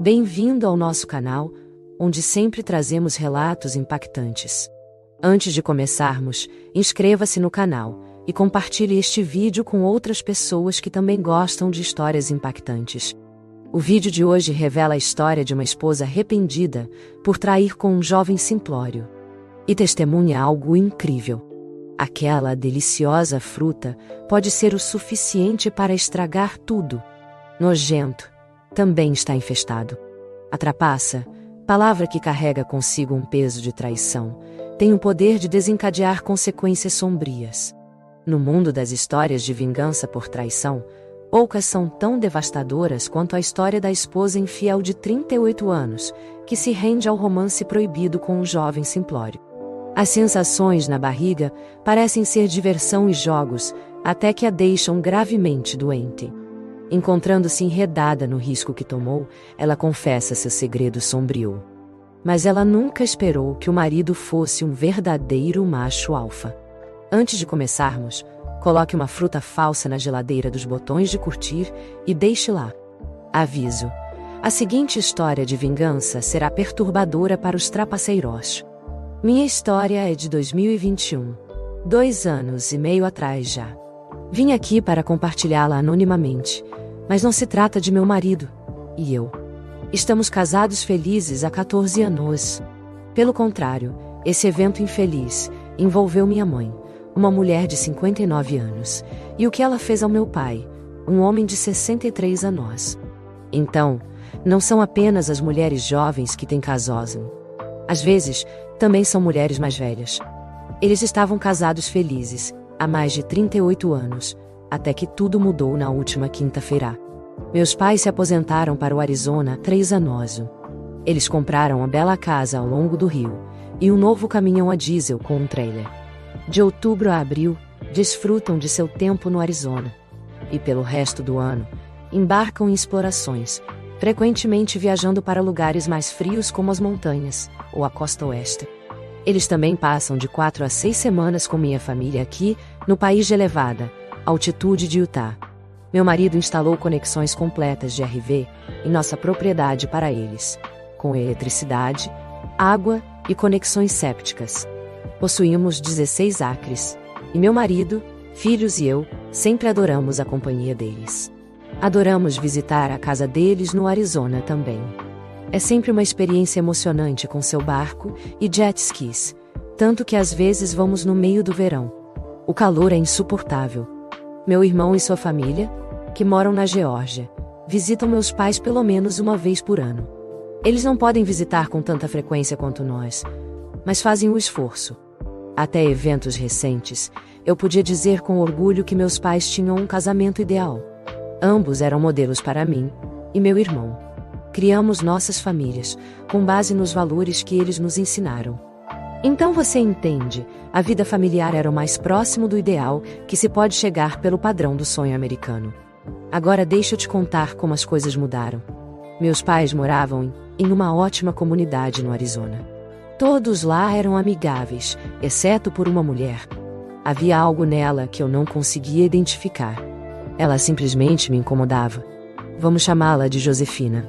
Bem-vindo ao nosso canal, onde sempre trazemos relatos impactantes. Antes de começarmos, inscreva-se no canal e compartilhe este vídeo com outras pessoas que também gostam de histórias impactantes. O vídeo de hoje revela a história de uma esposa arrependida por trair com um jovem simplório. E testemunha algo incrível. Aquela deliciosa fruta pode ser o suficiente para estragar tudo. Nojento, também está infestado. A trapaça, palavra que carrega consigo um peso de traição, tem o poder de desencadear consequências sombrias. No mundo das histórias de vingança por traição, poucas são tão devastadoras quanto a história da esposa infiel de 38 anos, que se rende ao romance proibido com um jovem simplório. As sensações na barriga parecem ser diversão e jogos, até que a deixam gravemente doente. Encontrando-se enredada no risco que tomou, ela confessa seu segredo sombrio. Mas ela nunca esperou que o marido fosse um verdadeiro macho alfa. Antes de começarmos, coloque uma fruta falsa na geladeira dos botões de curtir e deixe lá. Aviso: a seguinte história de vingança será perturbadora para os trapaceiros. Minha história é de 2021, 2 anos e meio atrás já. Vim aqui para compartilhá-la anonimamente, mas não se trata de meu marido e eu. Estamos casados felizes há 14 anos. Pelo contrário, esse evento infeliz envolveu minha mãe, uma mulher de 59 anos, e o que ela fez ao meu pai, um homem de 63 anos. Então, não são apenas as mulheres jovens que têm casosem. Às vezes, também são mulheres mais velhas. Eles estavam casados felizes, há mais de 38 anos, até que tudo mudou na última quinta-feira. Meus pais se aposentaram para o Arizona há 3 anos. Eles compraram uma bela casa ao longo do rio, e um novo caminhão a diesel com um trailer. De outubro a abril, desfrutam de seu tempo no Arizona. E pelo resto do ano, embarcam em explorações, frequentemente viajando para lugares mais frios como as montanhas, ou a costa oeste. Eles também passam de 4 a 6 semanas com minha família aqui, no país de elevada altitude de Utah. Meu marido instalou conexões completas de RV em nossa propriedade para eles, com eletricidade, água e conexões sépticas. Possuímos 16 acres, e meu marido, filhos e eu sempre adoramos a companhia deles. Adoramos visitar a casa deles no Arizona também. É sempre uma experiência emocionante com seu barco e jet skis, tanto que às vezes vamos no meio do verão. O calor é insuportável. Meu irmão e sua família, que moram na Geórgia, visitam meus pais pelo menos uma vez por ano. Eles não podem visitar com tanta frequência quanto nós, mas fazem o esforço. Até eventos recentes, eu podia dizer com orgulho que meus pais tinham um casamento ideal. Ambos eram modelos para mim e meu irmão. Criamos nossas famílias, com base nos valores que eles nos ensinaram. Então você entende, a vida familiar era o mais próximo do ideal que se pode chegar pelo padrão do sonho americano. Agora deixa eu te contar como as coisas mudaram. Meus pais moravam em uma ótima comunidade no Arizona. Todos lá eram amigáveis, exceto por uma mulher. Havia algo nela que eu não conseguia identificar. Ela simplesmente me incomodava. Vamos chamá-la de Josefina.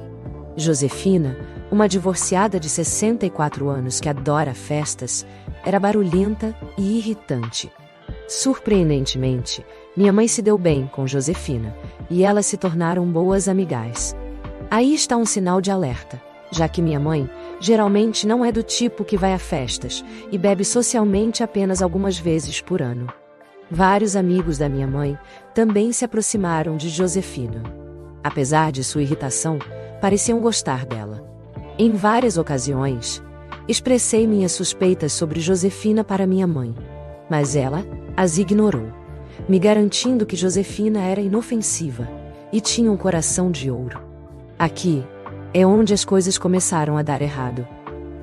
Josefina, uma divorciada de 64 anos que adora festas, era barulhenta e irritante. Surpreendentemente, minha mãe se deu bem com Josefina, e elas se tornaram boas amigas. Aí está um sinal de alerta, já que minha mãe geralmente não é do tipo que vai a festas e bebe socialmente apenas algumas vezes por ano. Vários amigos da minha mãe também se aproximaram de Josefina. Apesar de sua irritação, pareciam gostar dela. Em várias ocasiões, expressei minhas suspeitas sobre Josefina para minha mãe, mas ela as ignorou, me garantindo que Josefina era inofensiva e tinha um coração de ouro. Aqui é onde as coisas começaram a dar errado.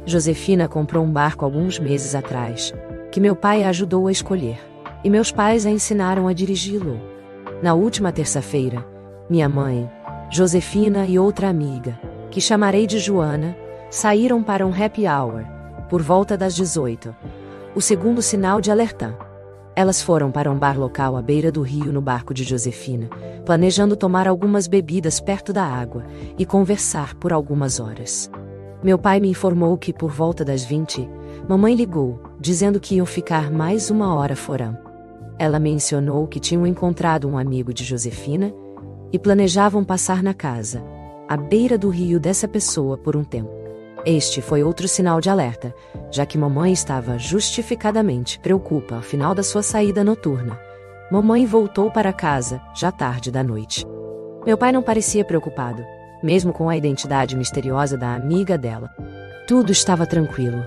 Josefina comprou um barco alguns meses atrás, que meu pai a ajudou a escolher, e meus pais a ensinaram a dirigi-lo. Na última terça-feira, minha mãe, Josefina e outra amiga, que chamarei de Joana, saíram para um happy hour, por volta das 18. O segundo sinal de alerta. Elas foram para um bar local à beira do rio no barco de Josefina, planejando tomar algumas bebidas perto da água e conversar por algumas horas. Meu pai me informou que por volta das 20, mamãe ligou, dizendo que iam ficar mais uma hora fora. Ela mencionou que tinham encontrado um amigo de Josefina e planejavam passar na casa, à beira do rio dessa pessoa por um tempo. Este foi outro sinal de alerta, já que mamãe estava justificadamente preocupada ao final da sua saída noturna. Mamãe voltou para casa, já tarde da noite. Meu pai não parecia preocupado, mesmo com a identidade misteriosa da amiga dela. Tudo estava tranquilo.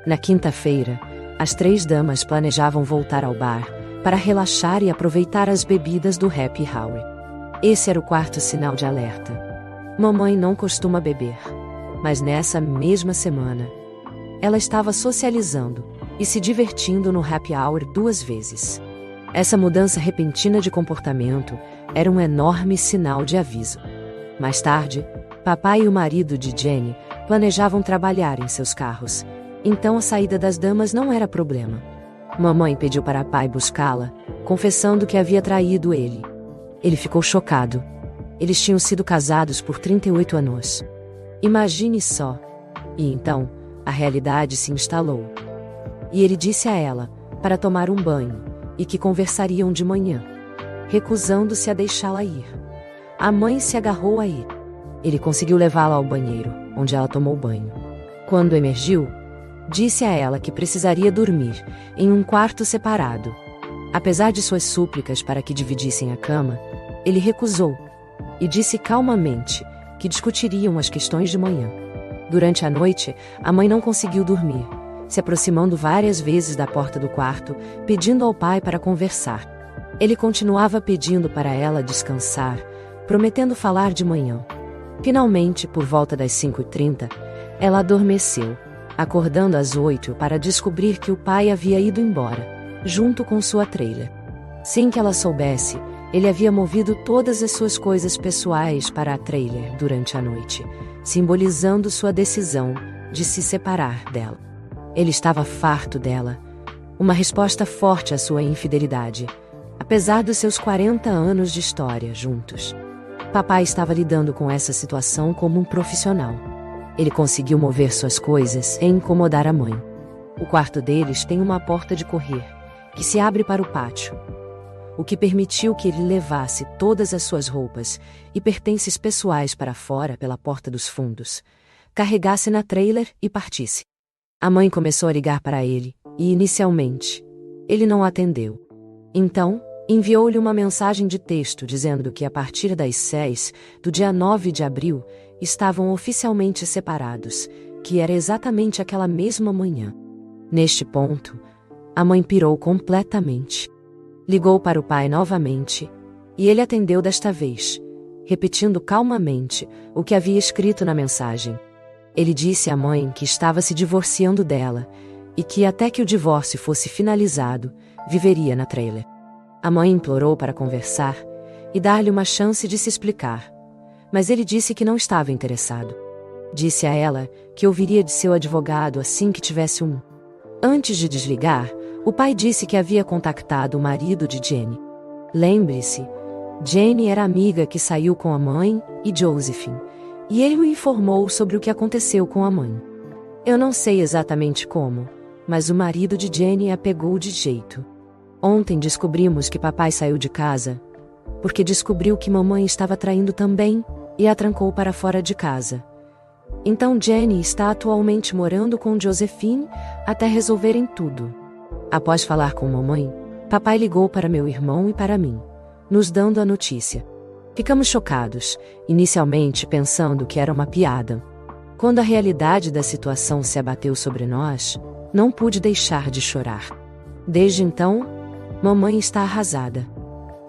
Na quinta-feira, as 3 damas planejavam voltar ao bar para relaxar e aproveitar as bebidas do happy hour. Esse era o 4º sinal de alerta. Mamãe não costuma beber, mas nessa mesma semana, ela estava socializando e se divertindo no happy hour 2 vezes. Essa mudança repentina de comportamento era um enorme sinal de aviso. Mais tarde, papai e o marido de Jenny planejavam trabalhar em seus carros, então a saída das damas não era problema. Mamãe pediu para pai buscá-la, confessando que havia traído ele. Ele ficou chocado. Eles tinham sido casados por 38 anos. Imagine só. E então, a realidade se instalou. E ele disse a ela, para tomar um banho, e que conversariam de manhã, recusando-se a deixá-la ir. A mãe se agarrou a ele. Ele conseguiu levá-la ao banheiro, onde ela tomou banho. Quando emergiu, disse a ela que precisaria dormir em um quarto separado. Apesar de suas súplicas para que dividissem a cama, ele recusou e disse calmamente que discutiriam as questões de manhã. Durante a noite, a mãe não conseguiu dormir, se aproximando várias vezes da porta do quarto, pedindo ao pai para conversar. Ele continuava pedindo para ela descansar, prometendo falar de manhã. Finalmente, por volta das 5h30, ela adormeceu, acordando às 8 para descobrir que o pai havia ido embora, junto com sua trailer. Sem que ela soubesse, ele havia movido todas as suas coisas pessoais para a trailer durante a noite, simbolizando sua decisão de se separar dela. Ele estava farto dela, uma resposta forte à sua infidelidade, apesar dos seus 40 anos de história juntos. Papai estava lidando com essa situação como um profissional. Ele conseguiu mover suas coisas sem incomodar a mãe. O quarto deles tem uma porta de correr, que se abre para o pátio, o que permitiu que ele levasse todas as suas roupas e pertences pessoais para fora pela porta dos fundos, carregasse na trailer e partisse. A mãe começou a ligar para ele, e inicialmente, ele não atendeu. Então, enviou-lhe uma mensagem de texto dizendo que a partir das 6 do dia 9 de abril, estavam oficialmente separados, que era exatamente aquela mesma manhã. Neste ponto, a mãe pirou completamente. Ligou para o pai novamente, e ele atendeu desta vez, repetindo calmamente o que havia escrito na mensagem. Ele disse à mãe que estava se divorciando dela, e que até que o divórcio fosse finalizado, viveria na trailer. A mãe implorou para conversar e dar-lhe uma chance de se explicar, mas ele disse que não estava interessado. Disse a ela que ouviria de seu advogado assim que tivesse um. Antes de desligar, o pai disse que havia contactado o marido de Jenny. Lembre-se, Jenny era a amiga que saiu com a mãe e Josephine, e ele o informou sobre o que aconteceu com a mãe. Eu não sei exatamente como, mas o marido de Jenny a pegou de jeito. Ontem descobrimos que papai saiu de casa, porque descobriu que mamãe estava traindo também, e a trancou para fora de casa. Então Jenny está atualmente morando com Josephine até resolverem tudo. Após falar com mamãe, papai ligou para meu irmão e para mim, nos dando a notícia. Ficamos chocados, inicialmente pensando que era uma piada. Quando a realidade da situação se abateu sobre nós, não pude deixar de chorar. Desde então, mamãe está arrasada.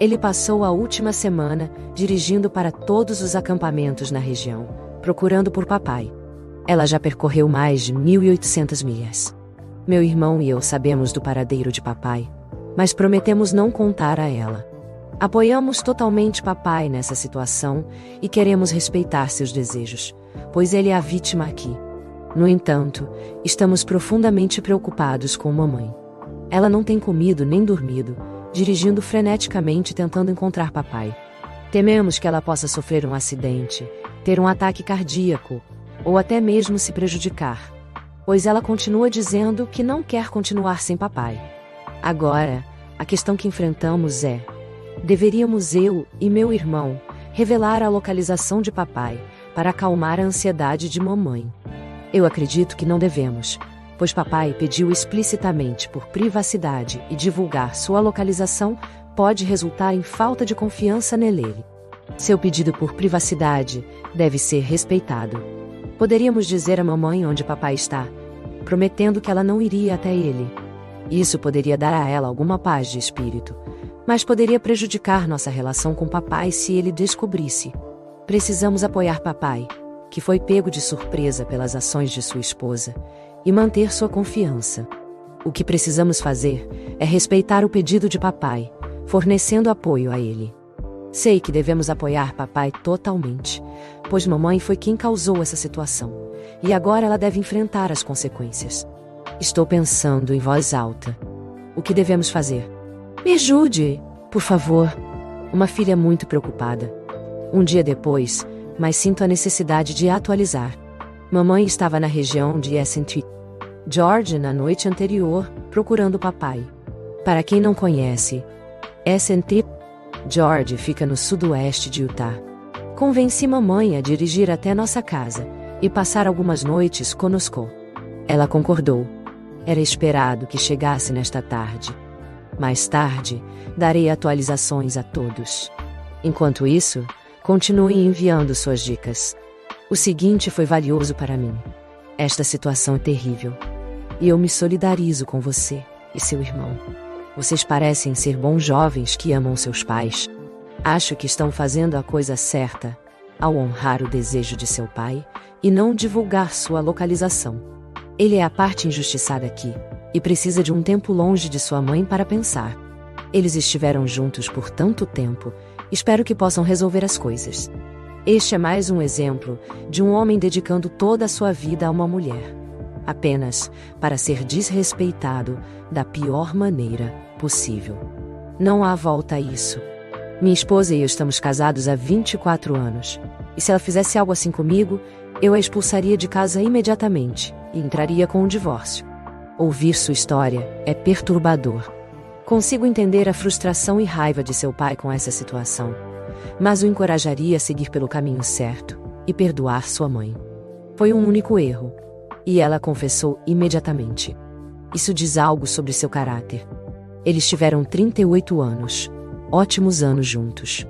Ele passou a última semana dirigindo para todos os acampamentos na região, procurando por papai. Ela já percorreu mais de 1.800 milhas. Meu irmão e eu sabemos do paradeiro de papai, mas prometemos não contar a ela. Apoiamos totalmente papai nessa situação e queremos respeitar seus desejos, pois ele é a vítima aqui. No entanto, estamos profundamente preocupados com mamãe. Ela não tem comido nem dormido, dirigindo freneticamente tentando encontrar papai. Tememos que ela possa sofrer um acidente, ter um ataque cardíaco, ou até mesmo se prejudicar, pois ela continua dizendo que não quer continuar sem papai. Agora, a questão que enfrentamos é: deveríamos eu e meu irmão revelar a localização de papai para acalmar a ansiedade de mamãe? Eu acredito que não devemos, pois papai pediu explicitamente por privacidade e divulgar sua localização pode resultar em falta de confiança nele. Seu pedido por privacidade deve ser respeitado. Poderíamos dizer à mamãe onde papai está, prometendo que ela não iria até ele. Isso poderia dar a ela alguma paz de espírito, mas poderia prejudicar nossa relação com papai se ele descobrisse. Precisamos apoiar papai, que foi pego de surpresa pelas ações de sua esposa, e manter sua confiança. O que precisamos fazer é respeitar o pedido de papai, fornecendo apoio a ele. Sei que devemos apoiar papai totalmente, pois mamãe foi quem causou essa situação, e agora ela deve enfrentar as consequências. Estou pensando em voz alta. O que devemos fazer? Me ajude, por favor. Uma filha muito preocupada. Um dia depois, mas sinto a necessidade de atualizar. Mamãe estava na região de St. George na noite anterior, procurando papai. Para quem não conhece, St. George fica no sudoeste de Utah. Convenci mamãe a dirigir até nossa casa e passar algumas noites conosco. Ela concordou. Era esperado que chegasse nesta tarde. Mais tarde, darei atualizações a todos. Enquanto isso, continue enviando suas dicas. O seguinte foi valioso para mim. Esta situação é terrível. E eu me solidarizo com você e seu irmão. Vocês parecem ser bons jovens que amam seus pais. Acho que estão fazendo a coisa certa ao honrar o desejo de seu pai e não divulgar sua localização. Ele é a parte injustiçada aqui e precisa de um tempo longe de sua mãe para pensar. Eles estiveram juntos por tanto tempo, espero que possam resolver as coisas. Este é mais um exemplo de um homem dedicando toda a sua vida a uma mulher, apenas para ser desrespeitado da pior maneira possível. Não há volta a isso. Minha esposa e eu estamos casados há 24 anos, e se ela fizesse algo assim comigo, eu a expulsaria de casa imediatamente e entraria com um divórcio. Ouvir sua história é perturbador. Consigo entender a frustração e raiva de seu pai com essa situação, mas o encorajaria a seguir pelo caminho certo e perdoar sua mãe. Foi um único erro, e ela confessou imediatamente. Isso diz algo sobre seu caráter. Eles tiveram 38 anos, ótimos anos juntos.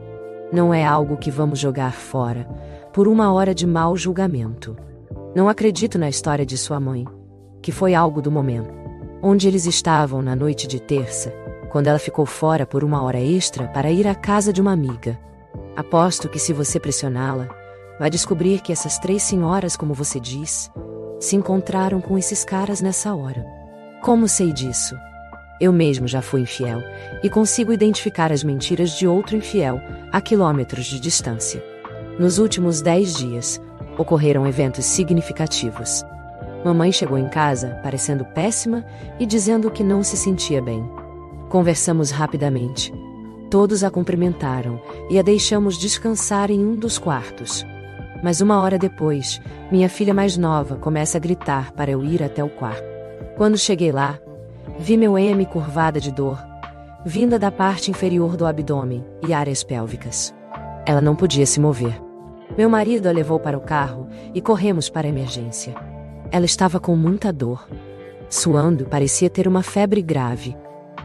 Não é algo que vamos jogar fora por uma hora de mau julgamento. Não acredito na história de sua mãe, que foi algo do momento. Onde eles estavam na noite de terça, quando ela ficou fora por uma hora extra para ir à casa de uma amiga. Aposto que se você pressioná-la, vai descobrir que essas 3 senhoras, como você diz, se encontraram com esses caras nessa hora. Como sei disso? Eu mesmo já fui infiel, e consigo identificar as mentiras de outro infiel a quilômetros de distância. Nos últimos 10 dias, ocorreram eventos significativos. Mamãe chegou em casa parecendo péssima e dizendo que não se sentia bem. Conversamos rapidamente. Todos a cumprimentaram e a deixamos descansar em um dos quartos. Mas uma hora depois, minha filha mais nova começa a gritar para eu ir até o quarto. Quando cheguei lá, vi meu M curvada de dor, vinda da parte inferior do abdômen e áreas pélvicas. Ela não podia se mover. Meu marido a levou para o carro e corremos para a emergência. Ela estava com muita dor. Suando, parecia ter uma febre grave.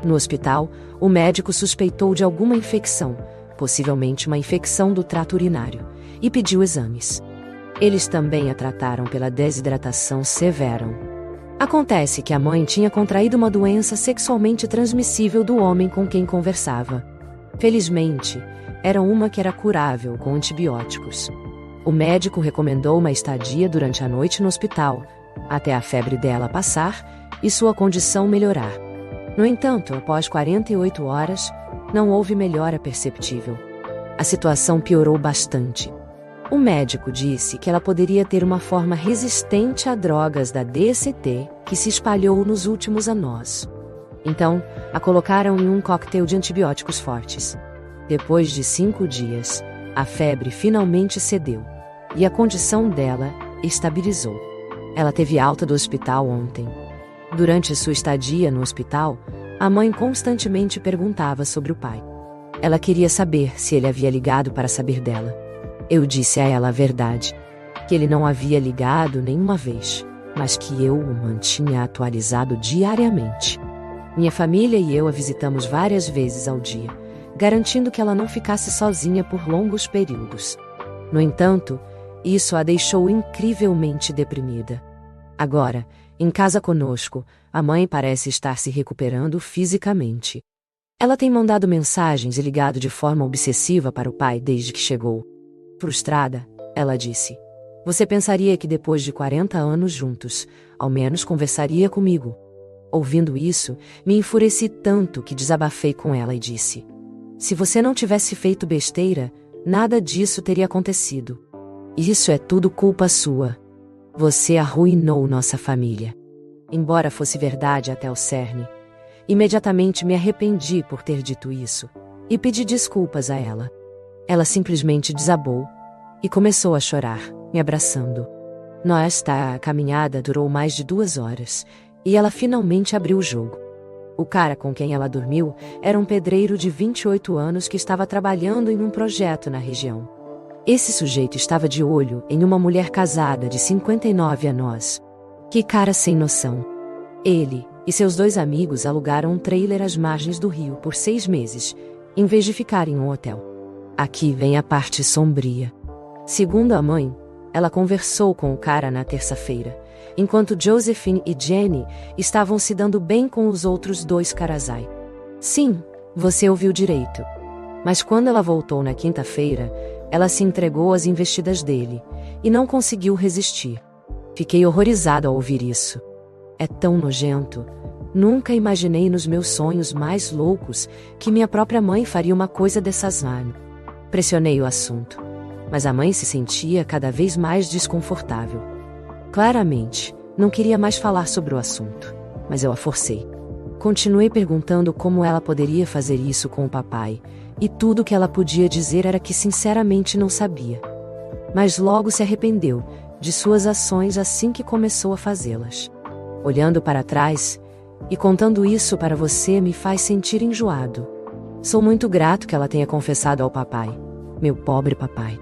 No hospital, o médico suspeitou de alguma infecção, possivelmente uma infecção do trato urinário, e pediu exames. Eles também a trataram pela desidratação severa. Acontece que a mãe tinha contraído uma doença sexualmente transmissível do homem com quem conversava. Felizmente, era uma que era curável com antibióticos. O médico recomendou uma estadia durante a noite no hospital, até a febre dela passar e sua condição melhorar. No entanto, após 48 horas, não houve melhora perceptível. A situação piorou bastante. O médico disse que ela poderia ter uma forma resistente a drogas da DST que se espalhou nos últimos anos. Então, a colocaram em um coquetel de antibióticos fortes. Depois de 5 dias, a febre finalmente cedeu. E a condição dela estabilizou. Ela teve alta do hospital ontem. Durante sua estadia no hospital, a mãe constantemente perguntava sobre o pai. Ela queria saber se ele havia ligado para saber dela. Eu disse a ela a verdade, que ele não havia ligado nenhuma vez, mas que eu o mantinha atualizado diariamente. Minha família e eu a visitamos várias vezes ao dia, garantindo que ela não ficasse sozinha por longos períodos. No entanto, isso a deixou incrivelmente deprimida. Agora, em casa conosco, a mãe parece estar se recuperando fisicamente. Ela tem mandado mensagens e ligado de forma obsessiva para o pai desde que chegou. Frustrada, ela disse: "Você pensaria que depois de 40 anos juntos, ao menos conversaria comigo?" Ouvindo isso, me enfureci tanto que desabafei com ela e disse: "Se você não tivesse feito besteira, nada disso teria acontecido. Isso é tudo culpa sua. Você arruinou nossa família." Embora fosse verdade até o cerne, imediatamente me arrependi por ter dito isso e pedi desculpas a ela. Ela simplesmente desabou e começou a chorar, me abraçando. Nossa caminhada durou mais de 2 horas e ela finalmente abriu o jogo. O cara com quem ela dormiu era um pedreiro de 28 anos que estava trabalhando em um projeto na região. Esse sujeito estava de olho em uma mulher casada de 59 anos. Que cara sem noção. Ele e seus 2 amigos alugaram um trailer às margens do rio por 6 meses, em vez de ficar em um hotel. Aqui vem a parte sombria. Segundo a mãe, ela conversou com o cara na terça-feira, enquanto Josephine e Jenny estavam se dando bem com os outros 2 casais. Sim, você ouviu direito. Mas quando ela voltou na quinta-feira, ela se entregou às investidas dele e não conseguiu resistir. Fiquei horrorizado ao ouvir isso. É tão nojento. Nunca imaginei nos meus sonhos mais loucos que minha própria mãe faria uma coisa dessas. Pressionei o assunto, mas a mãe se sentia cada vez mais desconfortável. Claramente, não queria mais falar sobre o assunto, mas eu a forcei. Continuei perguntando como ela poderia fazer isso com o papai, e tudo que ela podia dizer era que sinceramente não sabia. Mas logo se arrependeu de suas ações assim que começou a fazê-las. Olhando para trás e contando isso para você me faz sentir enjoado. Sou muito grato que ela tenha confessado ao papai. Meu pobre papai.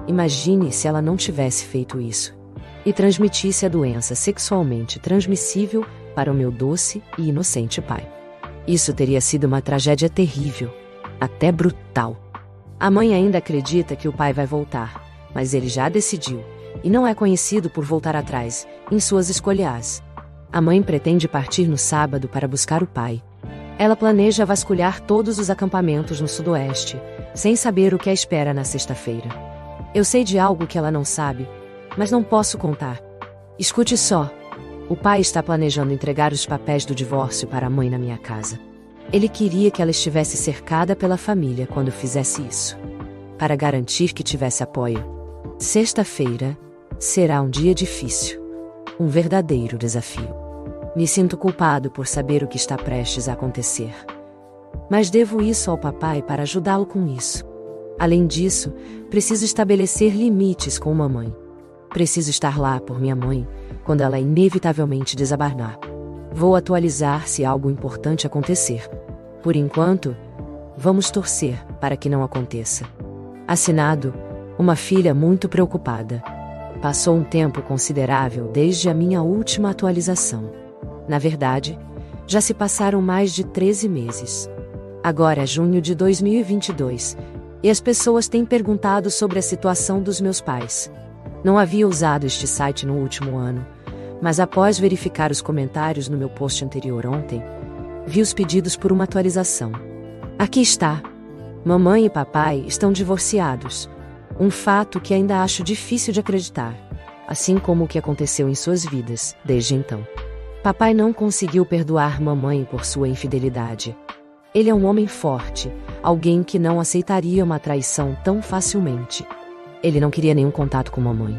Imagine se ela não tivesse feito isso e transmitisse a doença sexualmente transmissível para o meu doce e inocente pai. Isso teria sido uma tragédia terrível, até brutal. A mãe ainda acredita que o pai vai voltar, mas ele já decidiu, e não é conhecido por voltar atrás, em suas escolhas. A mãe pretende partir no sábado para buscar o pai. Ela planeja vasculhar todos os acampamentos no sudoeste, sem saber o que a espera na sexta-feira. Eu sei de algo que ela não sabe, mas não posso contar. Escute só. O pai está planejando entregar os papéis do divórcio para a mãe na minha casa. Ele queria que ela estivesse cercada pela família quando fizesse isso, para garantir que tivesse apoio. Sexta-feira será um dia difícil, um verdadeiro desafio. Me sinto culpado por saber o que está prestes a acontecer, mas devo isso ao papai para ajudá-lo com isso. Além disso, preciso estabelecer limites com mamãe. Preciso estar lá por minha mãe quando ela inevitavelmente desabarnar. Vou atualizar se algo importante acontecer. Por enquanto, vamos torcer para que não aconteça. Assinado, uma filha muito preocupada. Passou um tempo considerável desde a minha última atualização. Na verdade, já se passaram mais de 13 meses. Agora é junho de 2022, e as pessoas têm perguntado sobre a situação dos meus pais. Não havia usado este site no último ano, mas após verificar os comentários no meu post anterior ontem, vi os pedidos por uma atualização. Aqui está. Mamãe e papai estão divorciados. Um fato que ainda acho difícil de acreditar, assim como o que aconteceu em suas vidas desde então. Papai não conseguiu perdoar mamãe por sua infidelidade. Ele é um homem forte, alguém que não aceitaria uma traição tão facilmente. Ele não queria nenhum contato com mamãe.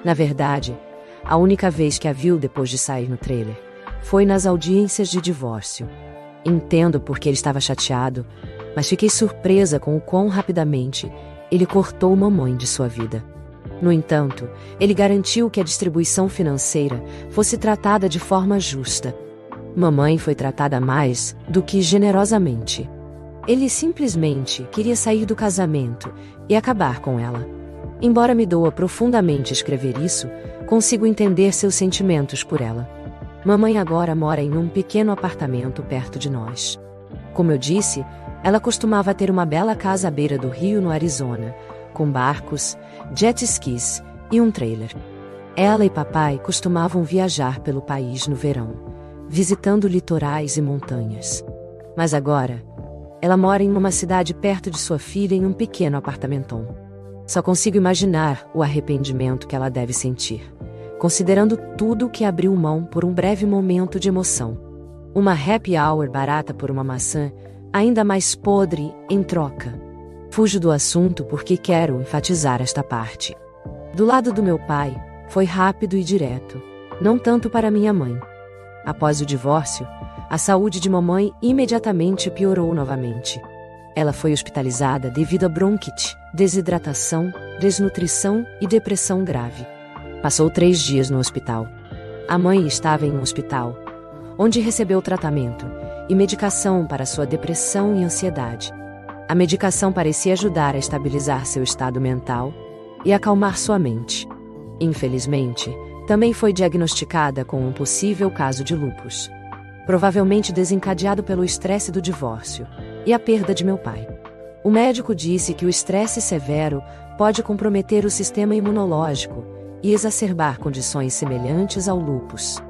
Na verdade, a única vez que a viu depois de sair no trailer foi nas audiências de divórcio. Entendo porque ele estava chateado, mas fiquei surpresa com o quão rapidamente ele cortou mamãe de sua vida. No entanto, ele garantiu que a distribuição financeira fosse tratada de forma justa. Mamãe foi tratada mais do que generosamente. Ele simplesmente queria sair do casamento e acabar com ela. Embora me doa profundamente escrever isso, consigo entender seus sentimentos por ela. Mamãe agora mora em um pequeno apartamento perto de nós. Como eu disse, ela costumava ter uma bela casa à beira do rio no Arizona, com barcos, jet skis e um trailer. Ela e papai costumavam viajar pelo país no verão, visitando litorais e montanhas. Mas agora, ela mora em uma cidade perto de sua filha em um pequeno apartamentão. Só consigo imaginar o arrependimento que ela deve sentir, considerando tudo que abriu mão por um breve momento de emoção. Uma happy hour barata por uma maçã, ainda mais podre, em troca. Fujo do assunto porque quero enfatizar esta parte. Do lado do meu pai, foi rápido e direto, não tanto para minha mãe. Após o divórcio, a saúde de mamãe imediatamente piorou novamente. Ela foi hospitalizada devido a bronquite, desidratação, desnutrição e depressão grave. Passou 3 dias no hospital. A mãe estava em um hospital, onde recebeu tratamento e medicação para sua depressão e ansiedade. A medicação parecia ajudar a estabilizar seu estado mental e acalmar sua mente. Infelizmente, também foi diagnosticada com um possível caso de lúpus, provavelmente desencadeado pelo estresse do divórcio e a perda de meu pai. O médico disse que o estresse severo pode comprometer o sistema imunológico e exacerbar condições semelhantes ao lúpus.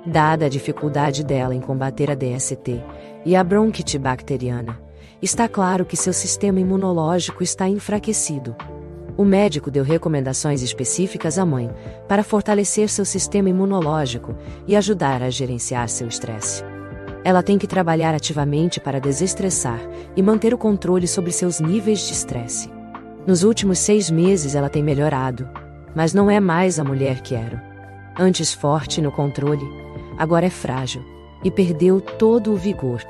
Dada a dificuldade dela em combater a DST e a bronquite bacteriana, está claro que seu sistema imunológico está enfraquecido. O médico deu recomendações específicas à mãe para fortalecer seu sistema imunológico e ajudar a gerenciar seu estresse. Ela tem que trabalhar ativamente para desestressar e manter o controle sobre seus níveis de estresse. Nos últimos 6 meses ela tem melhorado, mas não é mais a mulher que era. Antes forte no controle, agora é frágil e perdeu todo o vigor.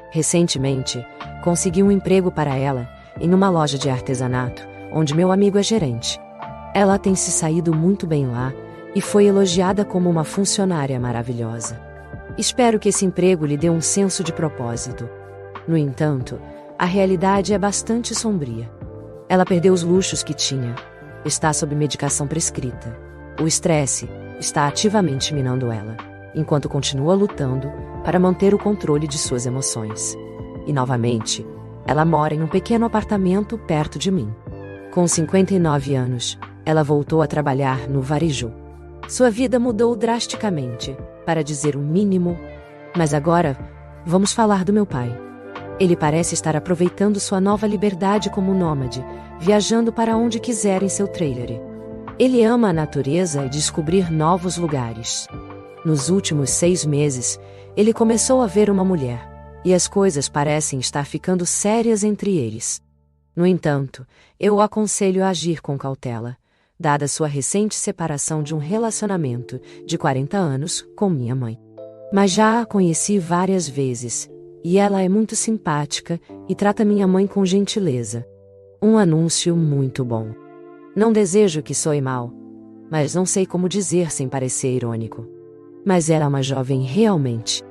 Recentemente, consegui um emprego para ela em uma loja de artesanato, onde meu amigo é gerente. Ela tem se saído muito bem lá e foi elogiada como uma funcionária maravilhosa. Espero que esse emprego lhe dê um senso de propósito. No entanto, a realidade é bastante sombria. Ela perdeu os luxos que tinha, está sob medicação prescrita. O estresse está ativamente minando ela, enquanto continua lutando para manter o controle de suas emoções. E novamente, ela mora em um pequeno apartamento perto de mim. Com 59 anos, ela voltou a trabalhar no varejo. Sua vida mudou drasticamente, para dizer o mínimo. Mas agora, vamos falar do meu pai. Ele parece estar aproveitando sua nova liberdade como nômade, viajando para onde quiser em seu trailer. Ele ama a natureza e descobrir novos lugares. Nos últimos 6 meses, ele começou a ver uma mulher, e as coisas parecem estar ficando sérias entre eles. No entanto, eu o aconselho a agir com cautela, dada sua recente separação de um relacionamento de 40 anos com minha mãe. Mas já a conheci várias vezes, e ela é muito simpática e trata minha mãe com gentileza. Um anúncio muito bom. Não desejo que soe mal, mas não sei como dizer sem parecer irônico. Mas ela é uma jovem realmente.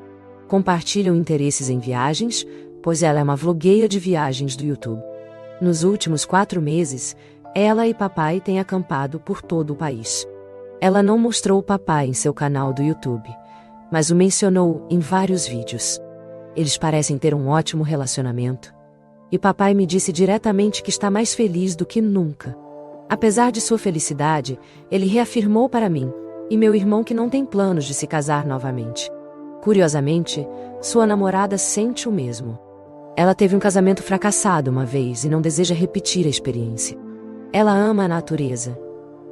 Compartilham interesses em viagens, pois ela é uma vlogueira de viagens do YouTube. Nos últimos 4 meses, ela e papai têm acampado por todo o país. Ela não mostrou o papai em seu canal do YouTube, mas o mencionou em vários vídeos. Eles parecem ter um ótimo relacionamento. E papai me disse diretamente que está mais feliz do que nunca. Apesar de sua felicidade, ele reafirmou para mim e meu irmão que não tem planos de se casar novamente. Curiosamente, sua namorada sente o mesmo. Ela teve um casamento fracassado uma vez e não deseja repetir a experiência. Ela ama a natureza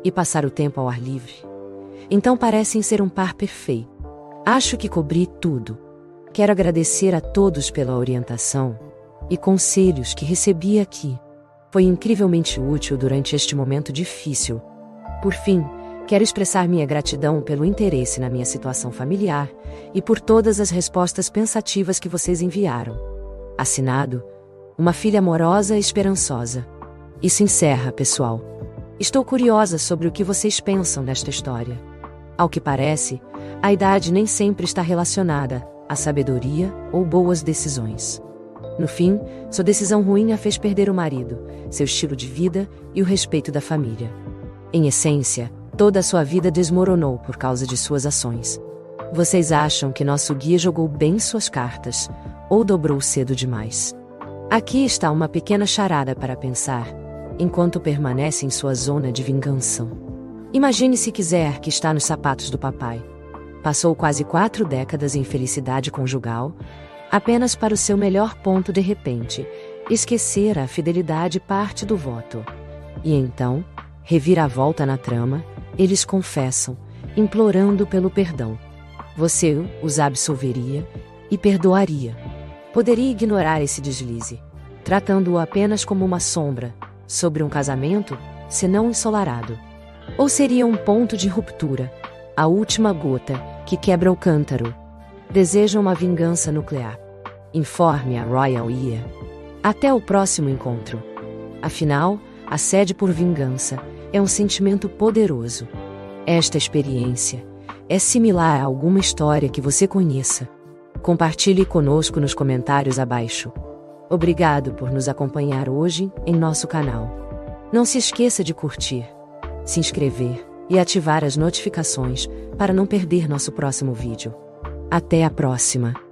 e passar o tempo ao ar livre. Então parecem ser um par perfeito. Acho que cobri tudo. Quero agradecer a todos pela orientação e conselhos que recebi aqui. Foi incrivelmente útil durante este momento difícil. Por fim, Quero expressar minha gratidão pelo interesse na minha situação familiar e por todas as respostas pensativas que vocês enviaram. Assinado, uma filha amorosa e esperançosa. Isso encerra, pessoal. Estou curiosa sobre o que vocês pensam desta história. Ao que parece, a idade nem sempre está relacionada à sabedoria ou boas decisões. No fim, sua decisão ruim a fez perder o marido, seu estilo de vida e o respeito da família. Em essência, toda a sua vida desmoronou por causa de suas ações. Vocês acham que nosso guia jogou bem suas cartas ou dobrou cedo demais? Aqui está uma pequena charada para pensar, enquanto permanece em sua zona de vingança. Imagine se quiser que está nos sapatos do papai. Passou quase 4 décadas em felicidade conjugal, apenas para o seu melhor ponto de repente, esquecer a fidelidade parte do voto. E então, reviravolta na trama, eles confessam, implorando pelo perdão. Você os absolveria e perdoaria. Poderia ignorar esse deslize, tratando-o apenas como uma sombra sobre um casamento, se não ensolarado. Ou seria um ponto de ruptura, a última gota que quebra o cântaro. Deseja uma vingança nuclear. Informe a Royal Ear. Até o próximo encontro. Afinal, a sede por vingança é um sentimento poderoso. Esta experiência é similar a alguma história que você conheça. Compartilhe conosco nos comentários abaixo. Obrigado por nos acompanhar hoje em nosso canal. Não se esqueça de curtir, se inscrever e ativar as notificações para não perder nosso próximo vídeo. Até a próxima!